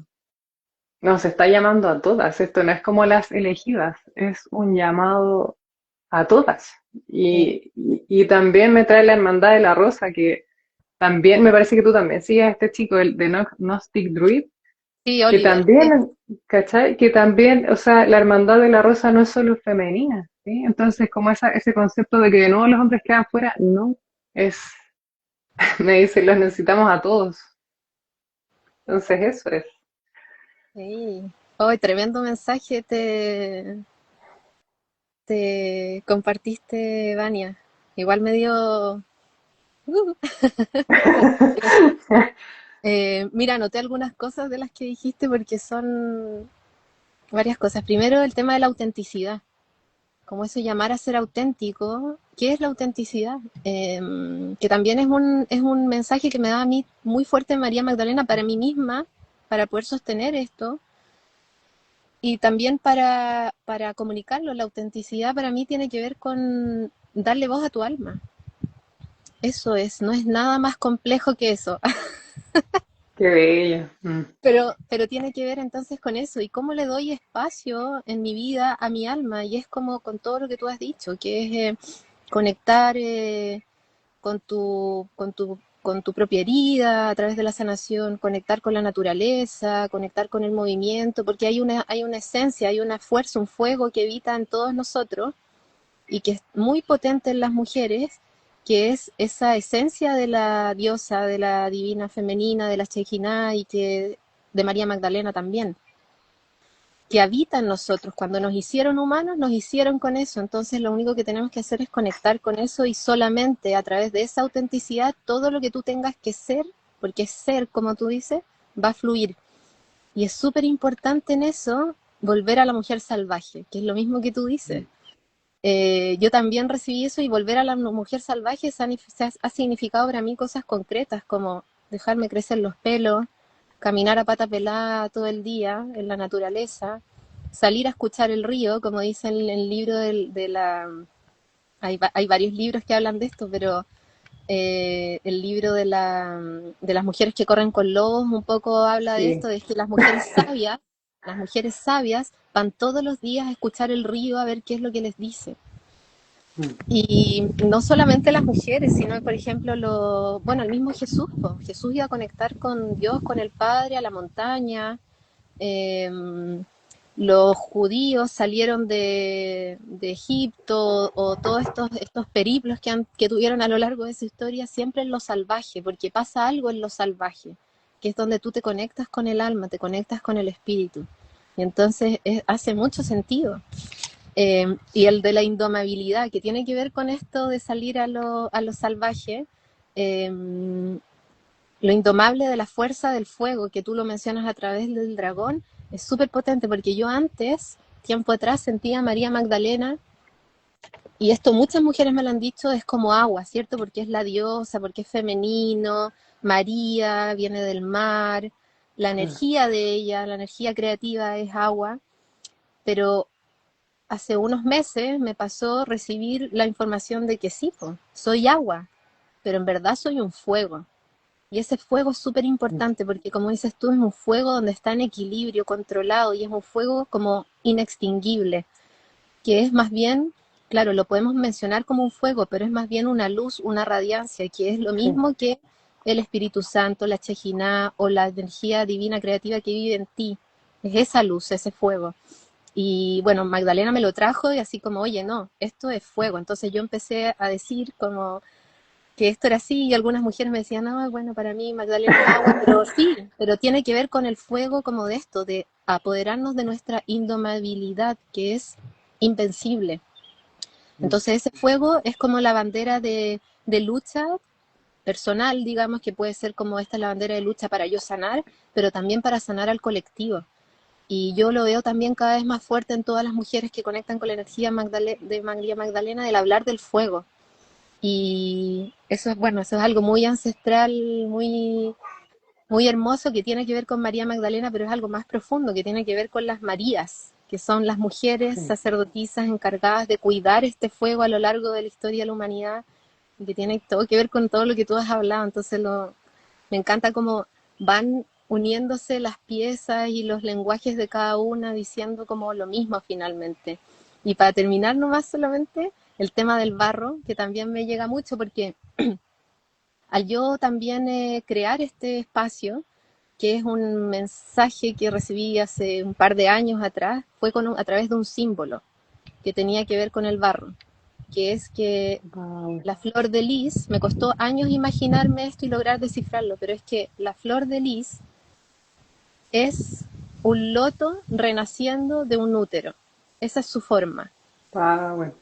Nos está llamando a todas, esto no es como las elegidas, es un llamado a todas. Sí, Y también me trae la Hermandad de la Rosa, que también me parece que tú también sigues a este chico, el de Gnostic Druid, sí, que Oliver. Sí. también, ¿cachai? Que también, o sea, la Hermandad de la Rosa no es solo femenina, ¿sí? Entonces, como ese concepto de que de nuevo los hombres quedan fuera, no, es, me dice, los necesitamos a todos. Entonces, eso es. Sí. Oh, tremendo mensaje te compartiste, Vania. Igual me dio... uh, mira, anoté algunas cosas de las que dijiste porque son varias cosas. Primero, el tema de la autenticidad. Como eso llamar a ser auténtico. ¿Qué es la autenticidad? Que también es un mensaje que me da a mí muy fuerte María Magdalena para mí misma, para poder sostener esto. Y también para comunicarlo, la autenticidad para mí tiene que ver con darle voz a tu alma. Eso es, no es nada más complejo que eso. Qué bello. Mm. Pero tiene que ver entonces con eso y cómo le doy espacio en mi vida a mi alma. Y es como con todo lo que tú has dicho, que es conectar con tu propia herida a través de la sanación, conectar con la naturaleza, conectar con el movimiento, porque hay una esencia, hay una fuerza, un fuego que habita en todos nosotros y que es muy potente en las mujeres, que es esa esencia de la diosa, de la divina femenina, de la Shekinah y que de María Magdalena también, que habita en nosotros. Cuando nos hicieron humanos, nos hicieron con eso. Entonces lo único que tenemos que hacer es conectar con eso y solamente a través de esa autenticidad, todo lo que tú tengas que ser, porque ser, como tú dices, va a fluir. Y es súper importante en eso volver a la mujer salvaje, que es lo mismo que tú dices. Yo también recibí eso y volver a la mujer salvaje ha significado para mí cosas concretas como dejarme crecer los pelos, caminar a pata pelada todo el día en la naturaleza, salir a escuchar el río, como dice el libro de la... hay varios libros que hablan de esto, pero el libro de las mujeres que corren con lobos un poco habla de Sí. esto, de que las mujeres sabias van todos los días a escuchar el río a ver qué es lo que les dice. Y no solamente las mujeres, sino, por ejemplo, bueno, el mismo Jesús, po. Jesús iba a conectar con Dios, con el Padre, a la montaña. Eh, los judíos salieron de Egipto, o todos estos periplos que tuvieron a lo largo de su historia, siempre en lo salvaje, porque pasa algo en lo salvaje, que es donde tú te conectas con el alma, te conectas con el espíritu. Y entonces hace mucho sentido. Y el de la indomabilidad, que tiene que ver con esto de salir a lo salvaje, eh, lo indomable de la fuerza del fuego, que tú lo mencionas a través del dragón, es súper potente, porque yo antes, tiempo atrás, sentía a María Magdalena, y esto muchas mujeres me lo han dicho, es como agua, ¿cierto? Porque es la diosa, porque es femenino, María viene del mar, la energía de ella, la energía creativa es agua, pero hace unos meses me pasó recibir la información de que sí, po, soy agua, pero en verdad soy un fuego. Y ese fuego es súper importante porque, como dices tú, es un fuego donde está en equilibrio, controlado, y es un fuego como inextinguible, que es más bien, claro, lo podemos mencionar como un fuego, pero es más bien una luz, una radiancia, que es lo Sí. mismo que el Espíritu Santo, la Chejiná o la energía divina creativa que vive en ti. Es esa luz, ese fuego. Y bueno, Magdalena me lo trajo y así como, oye, no, esto es fuego. Entonces yo empecé a decir como que esto era así, y algunas mujeres me decían, no, bueno, para mí Magdalena es agua, pero sí, pero tiene que ver con el fuego como de esto, de apoderarnos de nuestra indomabilidad, que es invencible. Entonces ese fuego es como la bandera de lucha personal, digamos, que puede ser como esta es la bandera de lucha para yo sanar, pero también para sanar al colectivo. Y yo lo veo también cada vez más fuerte en todas las mujeres que conectan con la energía de María Magdalena, del hablar del fuego. Y eso es, bueno, eso es algo muy ancestral, muy, muy hermoso, que tiene que ver con María Magdalena, pero es algo más profundo, que tiene que ver con las Marías, que son las mujeres Sí. sacerdotisas encargadas de cuidar este fuego a lo largo de la historia de la humanidad, y que tiene todo que ver con todo lo que tú has hablado. Entonces me encanta cómo van uniéndose las piezas y los lenguajes de cada una, diciendo como lo mismo finalmente. Y para terminar nomás solamente el tema del barro, que también me llega mucho, porque al yo también crear este espacio, que es un mensaje que recibí hace un par de años atrás, fue a través de un símbolo que tenía que ver con el barro, que es que Wow. la flor de lis, me costó años imaginarme esto y lograr descifrarlo, pero es que la flor de lis es un loto renaciendo de un útero. Esa es su forma. Wow.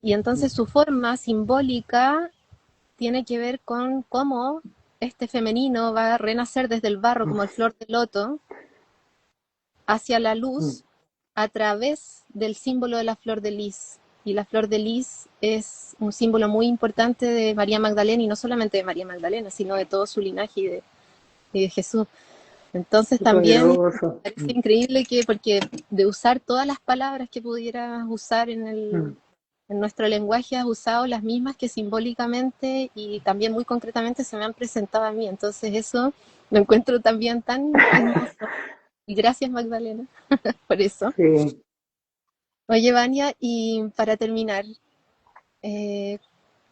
Y entonces su forma simbólica tiene que ver con cómo este femenino va a renacer desde el barro como el flor de loto hacia la luz a través del símbolo de la flor de lis. Y la flor de lis es un símbolo muy importante de María Magdalena, y no solamente de María Magdalena, sino de todo su linaje y de Jesús. Entonces Qué también me poderoso. parece increíble que, porque de usar todas las palabras que pudieras usar en nuestro lenguaje, has usado las mismas que simbólicamente y también muy concretamente se me han presentado a mí. Entonces eso lo encuentro también tan hermoso. Y gracias, Magdalena, por eso. Sí. Oye, Vania, y para terminar, eh,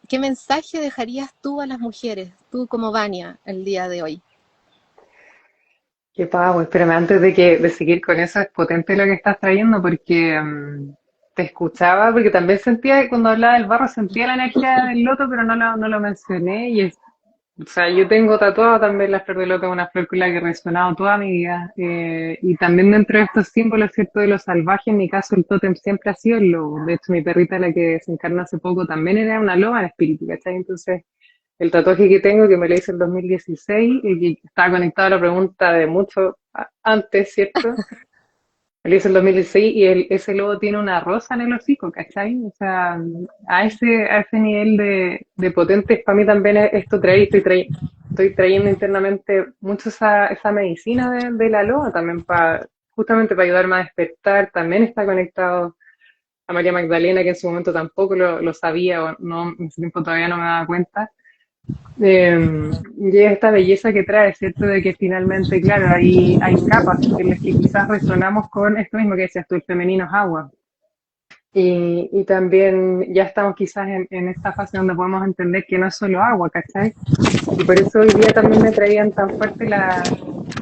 ¿qué mensaje dejarías tú a las mujeres, tú como Vania, el día de hoy? Qué pavo, espérame, antes de seguir con eso, es potente lo que estás trayendo porque te escuchaba, porque también sentía que cuando hablaba del barro, sentía la energía del loto, pero no lo mencioné. O sea, yo tengo tatuado también la flor de loto, una flor con la que he resonado toda mi vida. Y también dentro de estos símbolos, ¿cierto? De lo salvaje, en mi caso el tótem siempre ha sido el lobo. De hecho, mi perrita, la que se encarnó hace poco, también era una loba en espíritu, ¿cachai? Entonces, el tatuaje que tengo, que me lo hice en 2016, y que estaba conectado a la pregunta de mucho antes, ¿cierto? Me lo hice en 2016 y ese lobo tiene una rosa en el hocico, ¿cachai? O sea, a ese nivel de potentes, para mí también esto estoy trayendo internamente mucho esa medicina de la loba también, justamente para ayudarme a despertar. También está conectado a María Magdalena, que en su momento tampoco lo sabía, o no, en ese tiempo todavía no me daba cuenta. Y esta belleza que trae, ¿cierto? De que finalmente, claro, hay capas en las que quizás resonamos con esto mismo que decías tú, el femenino es agua. Y también ya estamos quizás en esta fase donde podemos entender que no es solo agua, ¿cachai? Y por eso hoy día también me traían tan fuerte la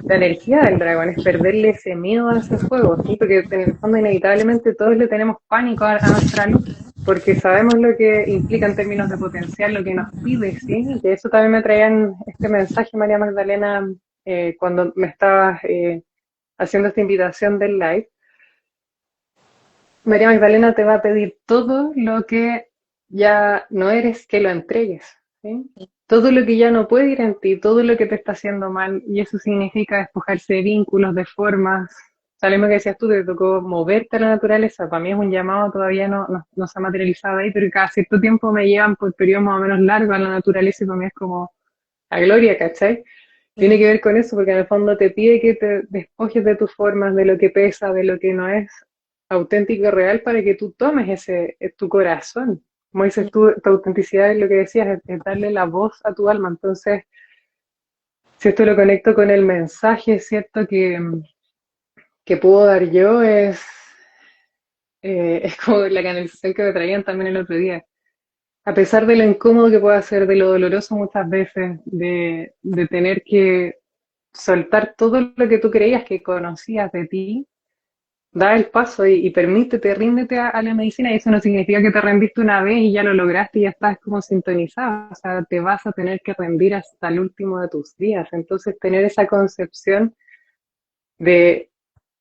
energía del dragón, es perderle ese miedo a ese fuego, ¿sí? Porque en el fondo inevitablemente todos le tenemos pánico a nuestra luz, porque sabemos lo que implica en términos de potencial, lo que nos pide, ¿sí? Y de eso también me traían este mensaje, María Magdalena, cuando me estabas haciendo esta invitación del live. María Magdalena te va a pedir todo lo que ya no eres, que lo entregues, ¿sí? Todo lo que ya no puede ir en ti, todo lo que te está haciendo mal, y eso significa despojarse de vínculos, de formas. Sabemos que decías tú, te tocó moverte a la naturaleza, para mí es un llamado, todavía no se ha materializado ahí, pero cada cierto tiempo me llevan por periodos más o menos largos a la naturaleza y para mí es como la gloria, ¿cachai? Tiene Sí, que ver con eso, porque en el fondo te pide que te despojes de tus formas, de lo que pesa, de lo que no es auténtico y real, para que tú tomes ese, tu corazón. Como dices sí, tú, tu autenticidad es lo que decías, es darle la voz a tu alma. Entonces, si esto lo conecto con el mensaje, ¿cierto? Que puedo dar yo es como la canalización que me traían también el otro día. A pesar de lo incómodo que pueda ser, de lo doloroso muchas veces, de tener que soltar todo lo que tú creías que conocías de ti, da el paso y permítete, ríndete a la medicina, y eso no significa que te rendiste una vez y ya lo lograste y ya estás como sintonizado, o sea, te vas a tener que rendir hasta el último de tus días. Entonces, tener esa concepción de,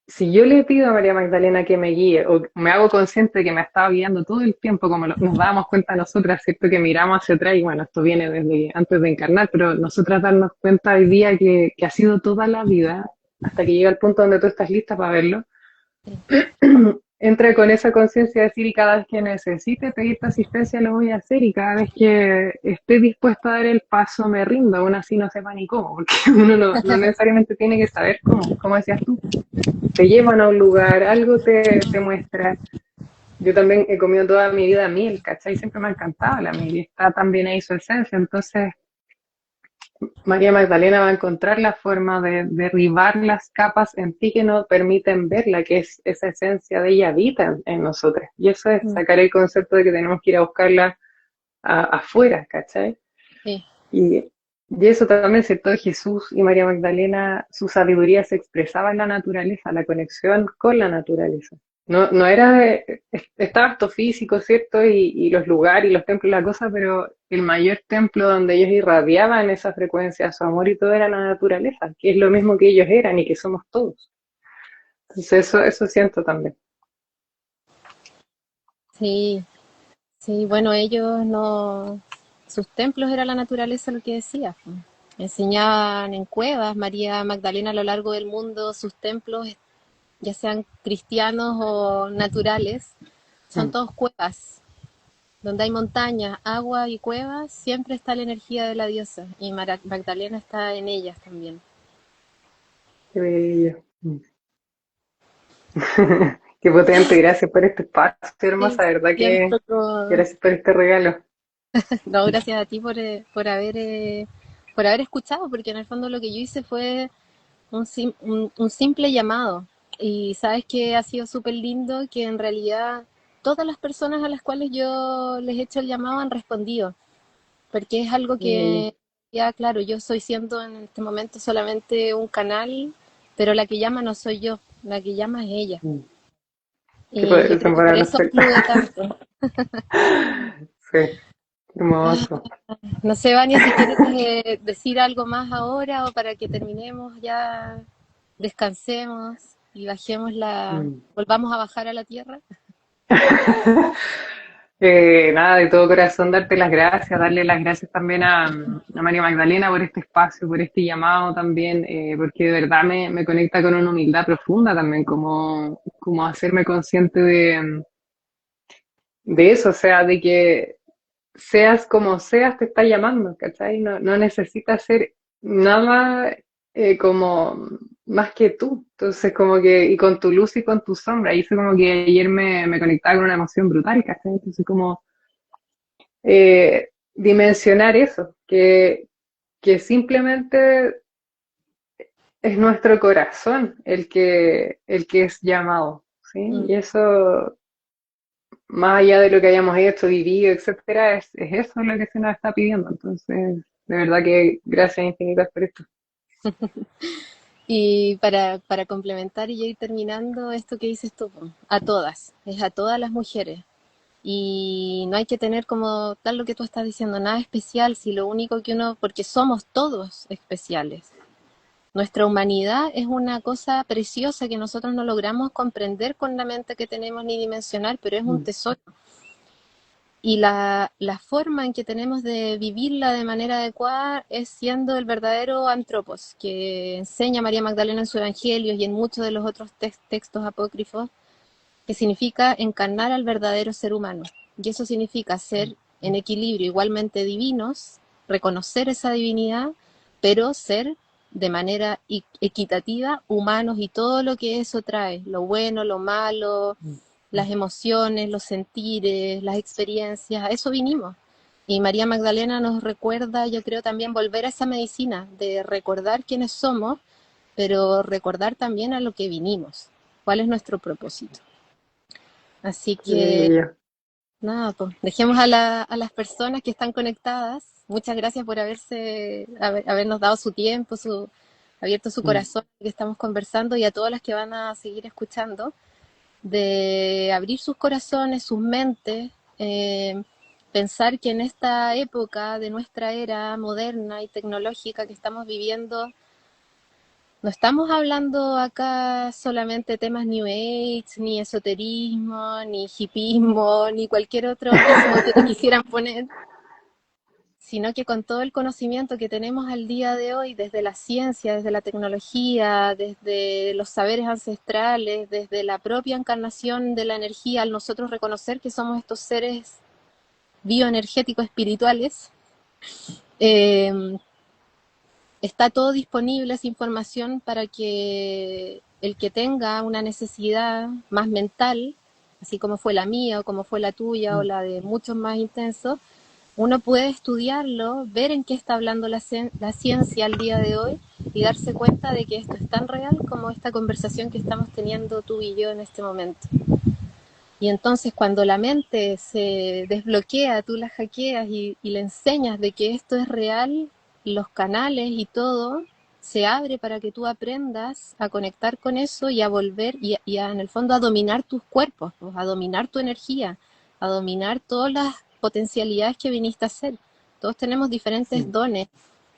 si yo le pido a María Magdalena que me guíe, o me hago consciente de que me estaba guiando todo el tiempo, como nos dábamos cuenta nosotras, ¿cierto? Que miramos hacia atrás, y bueno, esto viene desde antes de encarnar, pero nosotras darnos cuenta hoy día que ha sido toda la vida, hasta que llega el punto donde tú estás lista para verlo, sí. entra con esa conciencia de decir, y cada vez que necesite pedirte asistencia lo voy a hacer, y cada vez que esté dispuesto a dar el paso me rindo, aún así no sepa ni cómo, porque uno no necesariamente tiene que saber cómo, como decías tú, te llevan a un lugar, algo te muestra. Yo también he comido toda mi vida miel, ¿cachai? Siempre me ha encantado la miel y está también ahí su esencia. Entonces, María Magdalena va a encontrar la forma de derribar las capas en ti que no permiten verla, que es esa esencia de ella habita en nosotras. Y eso es Mm, sacar el concepto de que tenemos que ir a buscarla afuera, ¿cachai? sí, Y, y eso también, ¿cierto? Jesús y María Magdalena, su sabiduría se expresaba en la naturaleza, la conexión con la naturaleza. No era, estaba esto físico, ¿cierto? Y los lugares y los templos, la cosa, pero el mayor templo donde ellos irradiaban esa frecuencia, su amor y todo era la naturaleza, que es lo mismo que ellos eran y que somos todos. Entonces eso siento también. sí, sí, bueno, ellos no, sus templos era la naturaleza lo que decía, pues. Enseñaban en cuevas, María Magdalena a lo largo del mundo, sus templos, ya sean cristianos o naturales, son Mm, todos cuevas. Donde hay montañas, agua y cuevas, siempre está la energía de la diosa y Magdalena está en ellas también. qué bello. Mm. Qué potente, gracias por este espacio, Sí, hermosa, verdad que siempre con... gracias por este regalo. No, gracias a ti por haber escuchado, porque en el fondo lo que yo hice fue un simple llamado. Y sabes que ha sido súper lindo que en realidad todas las personas a las cuales yo les he hecho el llamado han respondido, porque es algo Qué bello. que, ya claro, yo soy siendo en este momento solamente un canal, pero la que llama no soy yo, la que llama es ella. Mm. Qué Y yo poder creo que por eso temporal. fluye tanto. Sí, Ah, hermoso. no sé, Vania, si quieres decir algo más ahora o para que terminemos ya, descansemos y Mm. volvamos a bajar a la tierra. Nada, de todo corazón darte las gracias, darle las gracias también a María Magdalena por este espacio, por este llamado también, porque de verdad me conecta con una humildad profunda también, como hacerme consciente de eso, o sea, de que seas como seas, te está llamando, ¿cachai? No necesitas ser nada como más que tú. Entonces, como que, y con tu luz y con tu sombra, y eso como que ayer me conectaba con una emoción brutal, ¿cachai? Entonces, como dimensionar eso, que simplemente es nuestro corazón el que es llamado, ¿sí? Mm, Y eso más allá de lo que hayamos hecho, vivido, etcétera, es eso lo que se nos está pidiendo. Entonces, de verdad que gracias infinitas por esto. Y para complementar y ya ir terminando esto que dices tú, po, a todas, es a todas las mujeres. Y no hay que tener como tal lo que tú estás diciendo, nada especial, si lo único que uno, porque somos todos especiales. Nuestra humanidad es una cosa preciosa que nosotros no logramos comprender con la mente que tenemos ni dimensionar, pero es un Mm, tesoro. Y la forma en que tenemos de vivirla de manera adecuada es siendo el verdadero antropos, que enseña María Magdalena en su Evangelio y en muchos de los otros textos apócrifos, que significa encarnar al verdadero ser humano. Y eso significa ser en equilibrio igualmente divinos, reconocer esa divinidad, pero ser de manera equitativa humanos y todo lo que eso trae, lo bueno, lo malo, las emociones, los sentires, las experiencias, a eso vinimos. Y María Magdalena nos recuerda, yo creo, también volver a esa medicina, de recordar quiénes somos, pero recordar también a lo que vinimos, cuál es nuestro propósito. Así qué que bello. nada, pues dejemos a las personas que están conectadas. Muchas gracias por habernos dado su tiempo, abierto su Mm. corazón que estamos conversando y a todas las que van a seguir escuchando, de abrir sus corazones, sus mentes, pensar que en esta época de nuestra era moderna y tecnológica que estamos viviendo, no estamos hablando acá solamente de temas New Age, ni esoterismo, ni hipismo, ni cualquier otro ismo que le quisieran poner, sino que con todo el conocimiento que tenemos al día de hoy, desde la ciencia, desde la tecnología, desde los saberes ancestrales, desde la propia encarnación de la energía, al nosotros reconocer que somos estos seres bioenergéticos espirituales, eh, está todo disponible, esa información, para que el que tenga una necesidad más mental, así como fue la mía o como fue la tuya o Mm. la de muchos más intensos, uno puede estudiarlo, ver en qué está hablando la ciencia al día de hoy y darse cuenta de que esto es tan real como esta conversación que estamos teniendo tú y yo en este momento. Y entonces cuando la mente se desbloquea, tú la hackeas y le enseñas de que esto es real, los canales y todo se abre para que tú aprendas a conectar con eso y a volver en el fondo a dominar tus cuerpos, pues, a dominar tu energía, a dominar todas las potencialidades que viniste a hacer. Todos tenemos diferentes Mm. dones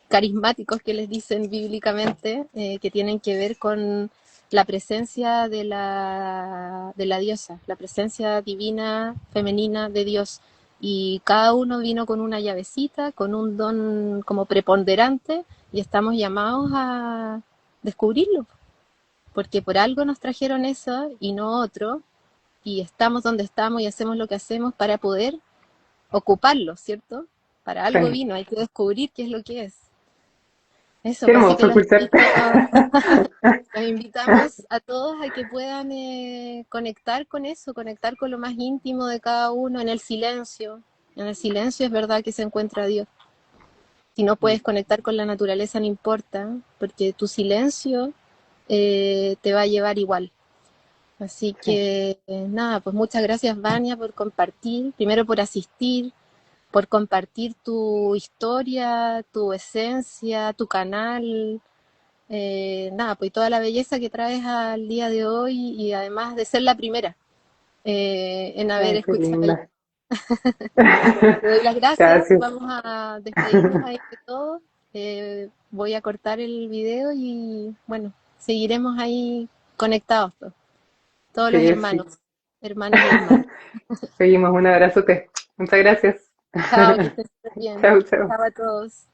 carismáticos que les dicen bíblicamente, que tienen que ver con la presencia de la diosa, la presencia divina femenina de Dios. Y cada uno vino con una llavecita, con un don como preponderante, y estamos llamados a descubrirlo, porque por algo nos trajeron eso y no otro, y estamos donde estamos y hacemos lo que hacemos para poder ocuparlo, ¿cierto? Para algo Sí, vino, hay que descubrir qué es lo que es. Eso, qué pues así que hermoso escucharte. los invitamos a todos a que puedan conectar con eso, conectar con lo más íntimo de cada uno en el silencio. En el silencio es verdad que se encuentra Dios. Si no puedes conectar con la naturaleza, no importa, porque tu silencio te va a llevar igual. Así Sí. que nada, pues muchas gracias, Vania, por compartir, primero por asistir, por compartir tu historia, tu esencia, tu canal, nada, pues toda la belleza que traes al día de hoy y además de ser la primera en haber Ay, qué escuchado. linda. Te doy las gracias, Gracias. vamos a despedirnos ahí de todos. Voy a cortar el video y bueno, seguiremos ahí conectados todos los Sí, sí. hermanos, hermanos y hermanas. Seguimos, un abrazote. Muchas gracias. Chao, que estés bien. Chao, chao. Chao a todos.